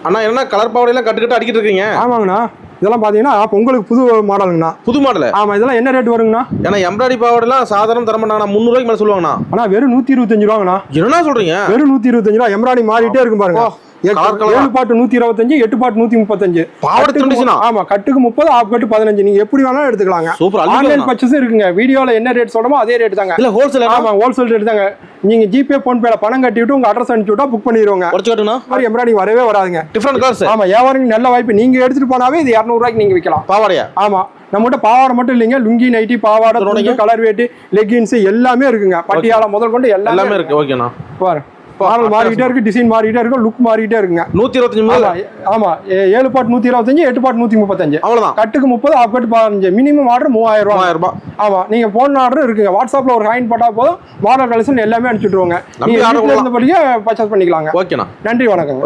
அண்ணா என்ன கலர் பாவடையெல்லாம் கட்டுக்கிட்டு அடிக்கிட்டு இருக்கீங்க? ஆமாங்கண்ணா. இதெல்லாம் பார்த்தீங்கன்னா பொங்கலுக்கு புது மாடலுங்கண்ணா. புது மாடல்? ஆமாம். இதெல்லாம் என்ன ரேட் வருங்கண்ணா? ஏன்னா எம்ப்ராய்டரி பாவடைலாம் சாதாரண தர மாட்டாங்கண்ணா, 300 ரூபாய்க்கு மேலே சொல்லுவாங்கண்ணா. ஆனால் வெறும் 125 ரூபாங்கண்ணா. என்ன சொல்றீங்க? வெறும் 125 ரூபா. எம்ப்ராய்டரி மாறிட்டே இருக்கும் பாருங்க. 7 பாட்டு 125, 8 பாட்டு 135. ஆமா, கட்டுக்கு 30, ஆஃப் கட்டு 15. நீங்க எப்படி வேணாலும் எடுத்துக்கலாங்க. ஆன்லைன் பர்ச்சேஸ் இருக்குங்க. வீடியோல என்ன ரேட் சொல்றோமோ அதே ரேட் தாங்க. இல்ல ஹோல்சேல்? ஆமா, ஹோல்சேல் ரேட் தாங்க. நீங்க ஜிபே போன் பேல பணம் கட்டிட்டு உங்க அட்ரஸ் அனுப்பிச்சு விட்டா புக் பண்ணிடுவாங்க. மாதிரி எம்ப்ராய்டரி வரவே வராதுங்க. Different colours. ஆமா, வியாபாரம் நல்ல வாய்ப்பு. நீங்க எடுத்துட்டு போனாவே இது 200 ரூபாய்க்கு நீங்க விற்கலாம். பாவாடையா? ஆமா, நம்மகிட்ட பாவாடை மட்டும் இல்லைங்க. லுங்கி, நைட்டி, பாவாடை, கலர் வேட்டி, லெகின்ஸ் எல்லாமே இருக்குங்க. பட்டியாலா முதல் கொண்டு எல்லாமே இருக்கு. ஓகேண்ணா. பாரு, மாடல் மாறிக்கிட்டே இருக்கு, டிசைன் மாறிக்கிட்டே இருக்கு, லுக் மாறிக்கிட்டே இருக்குங்க. 125. ஆமா, 7 பாட்டு 125, 8 பாட்டு 135. அவ்வளவுதான். கட்டுக்கு 30, ஆஃப் கட்டு 15. மினிமம் ஆர்டர் 3000 ரூபாய். ஆமா, நீங்க போன் ஆர்டர் இருக்குங்க. வாட்ஸ்அப்ல ஒரு ஹாயின் போட்டா போதும், மாடல் கலெக்ஷன் எல்லாமே அனுப்பிச்சுட்டுருவாங்க. நீங்க இருந்தபடியே பர்ச்சேஸ் பண்ணிக்கலாங்க. ஓகேண்ணா, நன்றி, வணக்கம்.